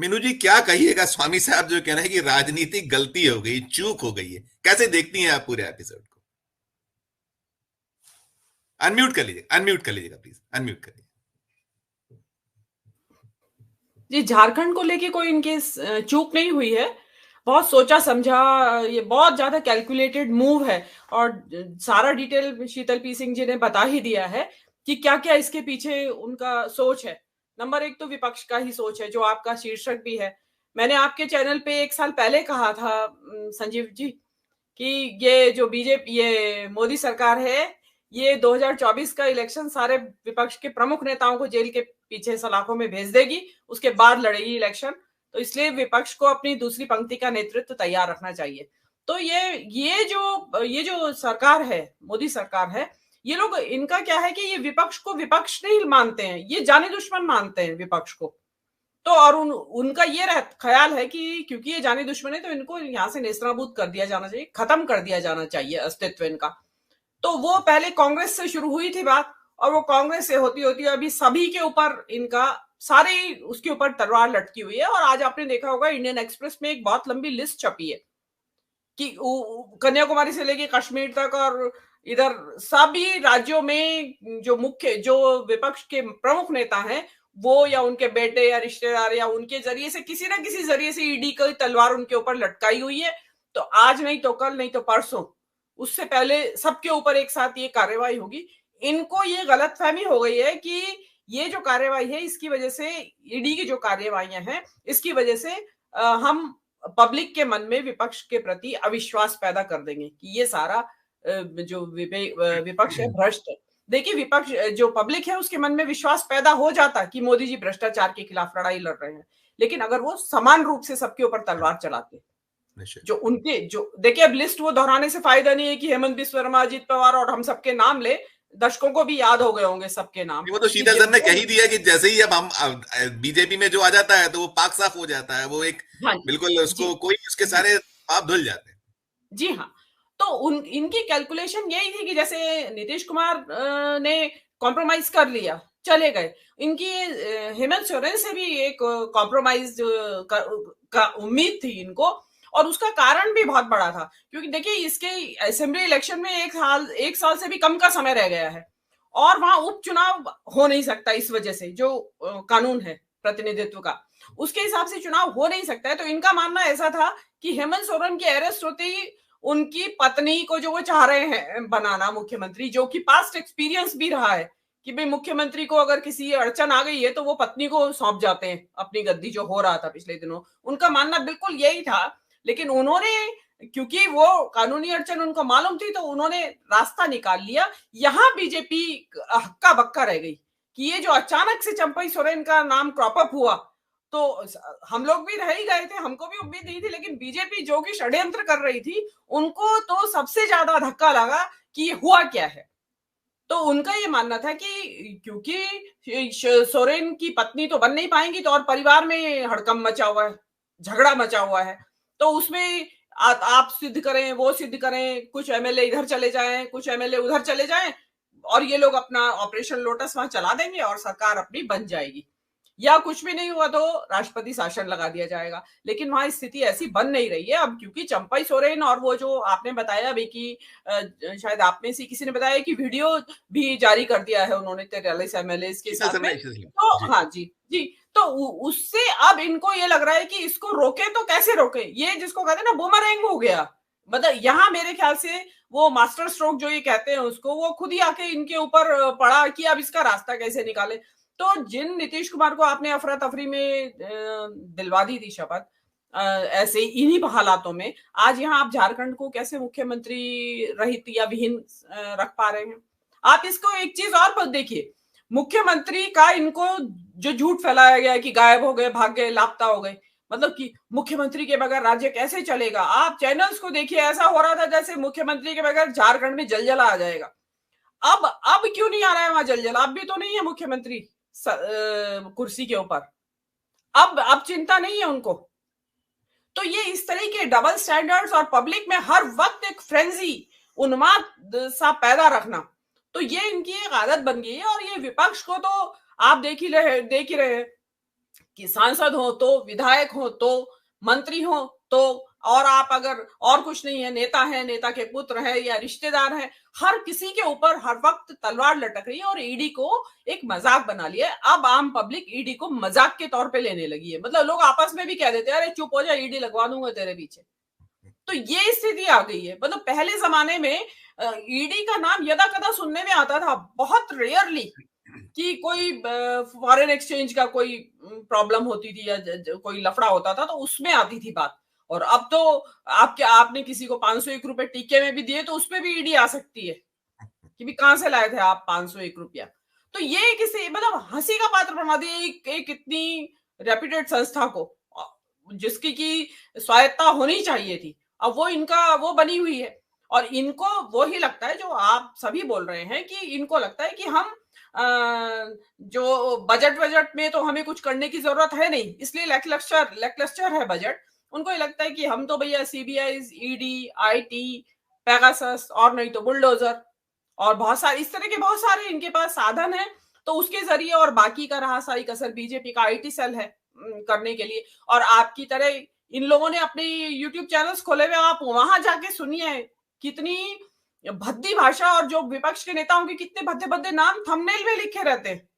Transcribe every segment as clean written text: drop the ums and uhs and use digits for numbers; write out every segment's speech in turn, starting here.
मीनू जी, क्या कहिएगा स्वामी साहब जो कह रहे हैं कि राजनीतिक गलती हो गई, चूक हो गई है? कैसे देखती हैं आप पूरे एपिसोड को? अनम्यूट कर लीजिएगा प्लीज, अनम्यूट कर लीजिए। जी, झारखंड को लेके कोई इनके चूक नहीं हुई है। बहुत सोचा समझा, ये बहुत ज्यादा कैलकुलेटेड मूव है। और सारा डिटेल शीतल पी सिंह जी ने बता ही दिया है कि क्या क्या इसके पीछे उनका सोच है। नंबर एक तो विपक्ष का ही सोच है, जो आपका शीर्षक भी है। मैंने आपके चैनल पे 1 साल पहले कहा था, संजीव जी, कि ये जो बीजेपी, ये मोदी सरकार है, ये 2024 का इलेक्शन सारे विपक्ष के प्रमुख नेताओं को जेल के पीछे सलाखों में भेज देगी, उसके बाद लड़ेगी इलेक्शन। तो इसलिए विपक्ष को अपनी दूसरी पंक्ति का नेतृत्व तैयार रखना चाहिए। तो ये जो सरकार है, मोदी सरकार है, ये लोग, इनका क्या है कि ये विपक्ष को विपक्ष नहीं मानते हैं, ये जाने दुश्मन मानते हैं विपक्ष को। तो और उनका ये ख्याल है कि क्योंकि ये जाने दुश्मन है, तो इनको यहाँ से नेस्तनाबूद कर दिया जाना चाहिए, खत्म कर दिया जाना चाहिए अस्तित्व इनका। तो वो पहले कांग्रेस से शुरू हुई थी बात, और वो कांग्रेस से होती होती अभी सभी के ऊपर इनका, सारे उसके ऊपर तलवार लटकी हुई है। और आज आपने देखा होगा इंडियन एक्सप्रेस में एक बहुत लंबी लिस्ट छपी है कि कन्याकुमारी से लेके कश्मीर तक, और इधर सभी राज्यों में जो विपक्ष के प्रमुख नेता हैं, वो या उनके बेटे या रिश्तेदार या उनके जरिए से, किसी ना किसी जरिए से ईडी की तलवार उनके ऊपर लटकाई हुई है। तो आज नहीं तो कल, नहीं तो परसों, उससे पहले सबके ऊपर एक साथ ये कार्रवाई होगी। इनको ये गलतफहमी हो गई है कि ये जो कार्रवाई है, इसकी वजह से, ईडी की जो कार्यवाहियां हैं, इसकी वजह से हम पब्लिक के मन में विपक्ष के प्रति अविश्वास पैदा कर देंगे कि ये सारा जो विपक्ष है भ्रष्ट है। देखिए, विपक्ष, जो पब्लिक है, उसके मन में विश्वास पैदा हो जाता कि मोदी जी भ्रष्टाचार के खिलाफ लड़ाई लड़ रहे हैं, लेकिन अगर वो समान रूप से सबके ऊपर तलवार चलाते, जो देखिए, अब लिस्ट वो दोहराने से फायदा नहीं है कि हेमंत बिस्व शर्मा, अजित पवार और हम सबके नाम ले, दर्शकों को भी याद हो गए होंगे सबके नाम। वो तो शीतल सर ने कह ही दिया कि जैसे ही अब हम बीजेपी में जो आ जाता है तो वो पाक साफ हो जाता है, वो एक हाँ बिल्कुल, जी, उसको कोई उसके जी, सारे पाप धुल जाते हैं। जी हाँ। तो इनकी कैलकुलेशन यही थी कि जैसे नीतीश कुमार ने कॉम्प्रोमाइज कर लिया, चले गए। इनकी हेमंत सोरेन से भी एक कॉम्प्रोमाइज का उम्मीद थी इनको, और उसका कारण भी बहुत बड़ा था, क्योंकि देखिए, इसके असेंबली इलेक्शन में एक साल से भी कम का समय रह गया है, और वहां उपचुनाव हो नहीं सकता, इस वजह से जो कानून है प्रतिनिधित्व का, उसके हिसाब से चुनाव हो नहीं सकता है। तो इनका मानना ऐसा था कि हेमंत सोरेन की अरेस्ट होते ही उनकी पत्नी को, जो वो चाह रहे हैं बनाना मुख्यमंत्री, जो कि पास्ट एक्सपीरियंस भी रहा है कि भाई मुख्यमंत्री को अगर किसी अड़चन आ गई है तो वो पत्नी को सौंप जाते हैं अपनी गद्दी, जो हो रहा था पिछले दिनों, उनका मानना बिल्कुल यही था। लेकिन उन्होंने, क्योंकि वो कानूनी अड़चन उनको मालूम थी, तो उन्होंने रास्ता निकाल लिया। यहां बीजेपी हक्का बक्का रह गई कि ये जो अचानक से चंपई सोरेन का नाम क्रॉप अप हुआ, तो हम लोग भी रह ही गए थे, हमको भी उम्मीद नहीं थी, लेकिन बीजेपी जो कि षड्यंत्र कर रही थी, उनको तो सबसे ज्यादा धक्का लगा कि ये हुआ क्या है। तो उनका ये मानना था कि क्योंकि सोरेन की पत्नी तो बन नहीं पाएंगी, तो और परिवार में हड़कंप मचा हुआ है, झगड़ा मचा हुआ है, तो उसमें आप सिद्ध करें, वो सिद्ध करें, कुछ एमएलए इधर चले जाएं, कुछ एमएलए उधर चले जाएं, और ये लोग अपना ऑपरेशन लोटस वहां चला देंगे और सरकार अपनी बन जाएगी, या कुछ भी नहीं हुआ तो राष्ट्रपति शासन लगा दिया जाएगा। लेकिन वहां स्थिति ऐसी बन नहीं रही है अब, क्योंकि चंपई सोरेन और वो जो आपने बताया भी कि शायद आप में से किसी ने बताया कि वीडियो भी जारी कर दिया है उन्होंने 43 एमएलए के शीतल साथ सर में। ने तो जी। हाँ जी, जी। तो उससे अब इनको ये लग रहा है कि इसको रोके तो कैसे रोके, ये जिसको कहते हैं ना बूमरैंग हो गया। मतलब यहाँ मेरे ख्याल से वो मास्टर स्ट्रोक जो ये कहते हैं उसको, वो खुद ही आके इनके ऊपर पड़ा कि अब इसका रास्ता कैसे निकाले। तो जिन नीतीश कुमार को आपने अफरा तफरी में दिलवा दी थी शपथ, ऐसे इन्हीं हालातों में आज यहाँ आप झारखंड को कैसे मुख्यमंत्री रहित या विहीन रख पा रहे हैं। आप इसको एक चीज और देखिए, मुख्यमंत्री का इनको जो झूठ फैलाया गया है कि गायब हो गए, भाग गए, लापता हो गए, मतलब कि मुख्यमंत्री के बगैर राज्य कैसे चलेगा। आप चैनल्स को देखिए, ऐसा हो रहा था जैसे मुख्यमंत्री के बगैर झारखंड में जलजला आ जाएगा। अब क्यों नहीं आ रहा है वहां जलजल, अब भी तो नहीं है मुख्यमंत्री कुर्सी के ऊपर, अब चिंता नहीं है उनको। तो ये इस तरह के डबल स्टैंडर्ड्स और पब्लिक में हर वक्त एक फ्रेंजी, उन्माद सा पैदा रखना, तो ये इनकी एक आदत बन गई है। और ये विपक्ष को तो आप देख ही रहे हैं कि सांसद हो तो, विधायक हो तो, मंत्री हो तो, और आप अगर और कुछ नहीं है, नेता है, नेता के पुत्र है या रिश्तेदार है, हर किसी के ऊपर हर वक्त तलवार लटक रही है और ईडी को एक मजाक बना लिया है। अब आम पब्लिक ईडी को मजाक के तौर पे लेने लगी है। मतलब लोग आपस में भी कह देते हैं, अरे चुप हो जा, ईडी लगवा दूंगा तेरे पीछे। तो ये स्थिति आ गई है। मतलब पहले जमाने में ईडी का नाम यदा कदा सुनने में आता था, बहुत रेयरली, कि कोई फॉरेन एक्सचेंज का कोई प्रॉब्लम होती थी या कोई लफड़ा होता था तो उसमें आती थी बात। और अब तो आपने किसी को 501 रुपए टीके में भी दिए तो उसमें भी ईडी आ सकती है कि भी कहां से लाए थे आप 501 रुपया। तो ये किसी मतलब हंसी का पात्र बना दिया एक इतनी रेप्यूटेड संस्था को, जिसकी की स्वायत्ता होनी चाहिए थी। अब वो बनी हुई है। और इनको वो ही लगता है जो आप सभी बोल रहे हैं, कि इनको लगता है कि हम जो बजट में तो हमें कुछ करने की जरूरत है नहीं, इसलिए लैकलस्टर है बजट। उनको ये लगता है कि हम तो भैया सीबीआई, ईडी, आईटी, पेगासस और नहीं तो बुलडोजर और बहुत सारे इस तरह के बहुत सारे इनके पास साधन है, तो उसके जरिए, और बाकी का रहा सारी कसर बीजेपी का आईटी सेल है करने के लिए। और आपकी तरह इन लोगों ने अपने यूट्यूब चैनल्स खोले हुए, आप वहां जाके सुनिए कितनी भद्दी भाषा, और जो विपक्ष के नेताओं के कितने भद्दे भद्दे नाम थंबनेल में लिखे रहते हैं।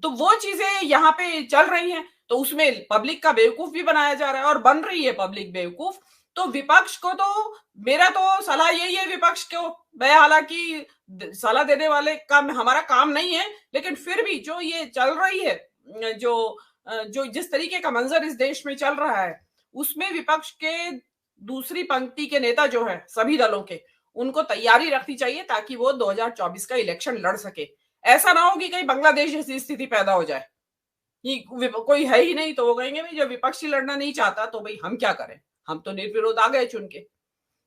तो वो चीजें यहाँ पे चल रही हैं, तो उसमें पब्लिक का बेवकूफ भी बनाया जा रहा है और बन रही है पब्लिक बेवकूफ। तो विपक्ष को तो मेरा तो सलाह यही है, विपक्ष को, मैं हालांकि सलाह देने वाले का हमारा काम नहीं है, लेकिन फिर भी जो ये चल रही है, जो जिस तरीके का मंजर इस देश में चल रहा है, उसमें विपक्ष के दूसरी पंक्ति के नेता जो है सभी दलों के, उनको तैयारी रखनी चाहिए ताकि वो 2024 का इलेक्शन लड़ सके। ऐसा ना हो कि कहीं बांग्लादेश जैसी स्थिति पैदा हो जाए कि कोई है ही नहीं, तो वो कहेंगे भाई जब विपक्षी लड़ना नहीं चाहता तो भाई हम क्या करें, हम तो निर्विरोध आ गए चुन के।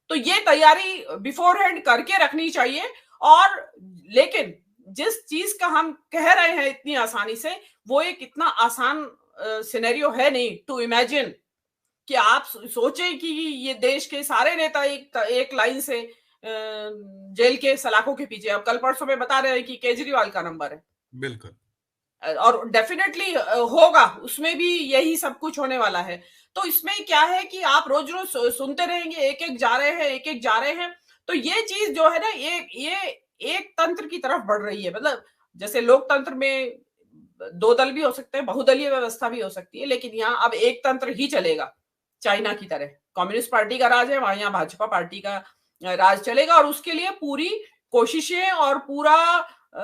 तो ये तैयारी बिफोर हैंड करके रखनी चाहिए। और लेकिन जिस चीज का हम कह रहे हैं इतनी आसानी से, वो एक इतना आसान सिनेरियो है नहीं टू इमेजिन, कि आप सोचें कि ये देश के सारे नेता एक लाइन से जेल के सलाखों के पीछे। अब कल परसों में बता रहे हैं कि केजरीवाल का नंबर है, बिल्कुल, और डेफिनेटली होगा, उसमें भी यही सब कुछ होने वाला है। तो इसमें क्या है कि आप रोज रोज सुनते रहेंगे एक एक जा रहे हैं, एक एक जा रहे हैं। तो ये चीज जो है ना, ये एक तंत्र की तरफ बढ़ रही है। मतलब जैसे लोकतंत्र में दो दल भी हो सकते हैं, बहुदलीय व्यवस्था भी हो सकती है, लेकिन यहाँ अब एक तंत्र ही चलेगा, चाइना की तरह। कम्युनिस्ट पार्टी का राज है वहां, यहाँ भाजपा पार्टी का राज चलेगा, और उसके लिए पूरी कोशिशें और पूरा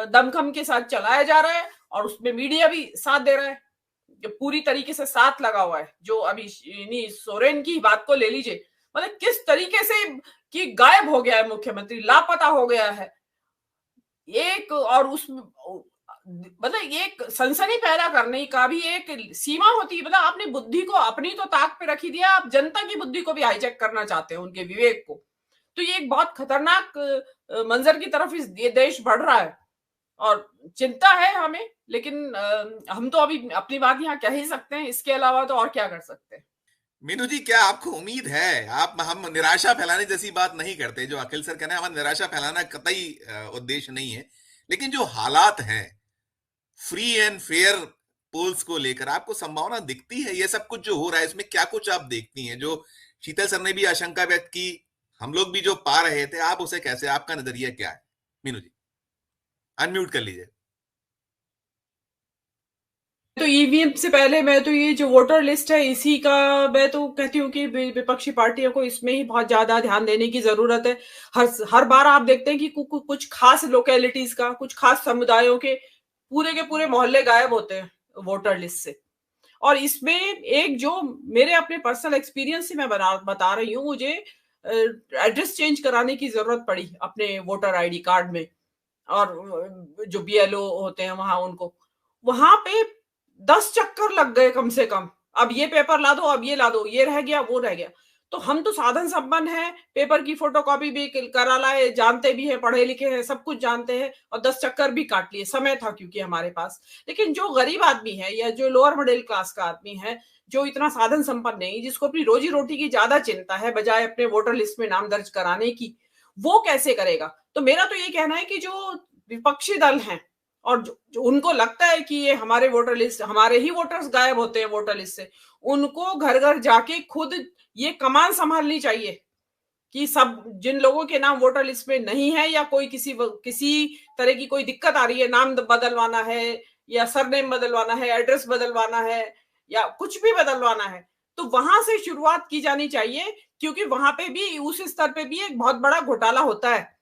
दमखम के साथ चलाया जा रहा है। और उसमें मीडिया भी साथ दे रहा है, पूरी तरीके से साथ लगा हुआ है। जो अभी सोरेन की बात को ले लीजिए, मतलब किस तरीके से कि गायब हो गया है मुख्यमंत्री, लापता हो गया है एक, और उस मतलब एक सनसनी पैदा करने का भी एक सीमा होती है। मतलब आपने बुद्धि को अपनी तो ताक पे रखी दिया, आप जनता की बुद्धि को भी हाईजैक करना चाहते हैं, उनके विवेक को। तो ये एक बहुत खतरनाक मंजर की तरफ ये देश बढ़ रहा है, और चिंता है हमें। लेकिन हम तो अभी अपनी बात यहाँ कह ही सकते हैं, इसके अलावा तो और क्या कर सकते हैं। मीनू जी, क्या आपको उम्मीद है, हम निराशा फैलाने जैसी बात नहीं करते, जो अखिल सर कहना है, हमारा निराशा फैलाना कतई उद्देश्य नहीं है, लेकिन जो हालात हैं फ्री एंड फेयर पोल्स को लेकर, आपको संभावना दिखती है? ये सब कुछ जो हो रहा है, इसमें क्या कुछ आप देखती हैं? जो शीतल सर ने भी आशंका व्यक्त की, हम लोग भी जो पा रहे थे, आप उसे कैसे, आपका नजरिया क्या है? मीनू जी अनम्यूट कर लीजिए। तो ईवीएम से पहले मैं तो ये जो वोटर लिस्ट है, इसी का मैं तो कहती हूँ कि विपक्षी पार्टियों को इसमें ही बहुत ज्यादा ध्यान देने की जरूरत है। हर बार आप देखते हैं कि कुछ खास लोकेलिटीज का, कुछ खास समुदायों के पूरे मोहल्ले गायब होते हैं वोटर लिस्ट से। और इसमें एक जो मेरे अपने पर्सनल एक्सपीरियंस से मैं बता रही हूँ, मुझे एड्रेस चेंज कराने की जरूरत पड़ी अपने वोटर आईडी कार्ड में, और जो बीएलओ होते हैं वहां, उनको वहां पे 10 चक्कर लग गए कम से कम। अब ये पेपर ला दो, अब ये ला दो, ये रह गया, वो रह गया। तो हम तो साधन संपन्न है, पेपर की फोटोकॉपी भी करा लाए, जानते भी है, पढ़े लिखे हैं, सब कुछ जानते हैं, और 10 चक्कर भी काट लिए, समय था क्योंकि हमारे पास। लेकिन जो गरीब आदमी है या जो लोअर मिडिल क्लास का आदमी है, जो इतना साधन संपन्न नहीं, जिसको अपनी रोजी रोटी की ज्यादा चिंता है बजाय अपने वोटर लिस्ट में नाम दर्ज कराने की, वो कैसे करेगा? तो मेरा तो ये कहना है कि जो विपक्षी दल हैं और जो उनको लगता है कि ये हमारे वोटर लिस्ट, हमारे ही वोटर्स गायब होते हैं वोटर लिस्ट से, उनको घर घर जाके खुद ये कमान संभालनी चाहिए कि सब जिन लोगों के नाम वोटर लिस्ट में नहीं है या कोई किसी तरह की कोई दिक्कत आ रही है, नाम बदलवाना है या सरनेम बदलवाना है, एड्रेस बदलवाना है या कुछ भी बदलवाना है, तो वहां से शुरुआत की जानी चाहिए, क्योंकि वहां पे भी उस स्तर पे भी एक बहुत बड़ा घोटाला होता है।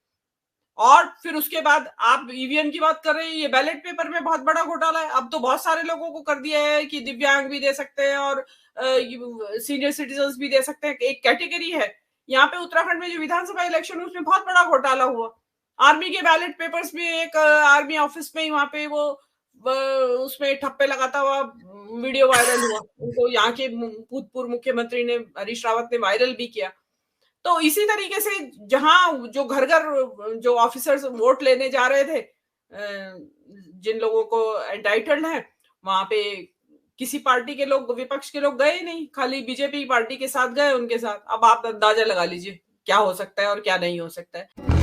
और फिर उसके बाद आप ईवीएम की बात कर रहे हैं, ये बैलेट पेपर में बहुत बड़ा घोटाला है। अब तो बहुत सारे लोगों को कर दिया है कि दिव्यांग भी दे सकते हैं और सीनियर सिटीजन भी दे सकते हैं, एक कैटेगरी है। यहाँ पे उत्तराखंड में जो विधानसभा इलेक्शन उसमें बहुत बड़ा घोटाला हुआ। आर्मी के बैलेट पेपर्स में एक आर्मी ऑफिस में वहां पे वो उसमें ठप्पे लगाता हुआ वीडियो वायरल हुआ, उनको यहाँ के भूतपूर्व मुख्यमंत्री ने, हरीश रावत ने वायरल भी किया। तो इसी तरीके से जहां जो घर घर जो ऑफिसर्स वोट लेने जा रहे थे, जिन लोगों को एंटाइटल्ड है, वहां पे किसी पार्टी के लोग, विपक्ष के लोग गए नहीं, खाली बीजेपी पार्टी के साथ गए उनके साथ। अब आप अंदाजा लगा लीजिए क्या हो सकता है और क्या नहीं हो सकता है।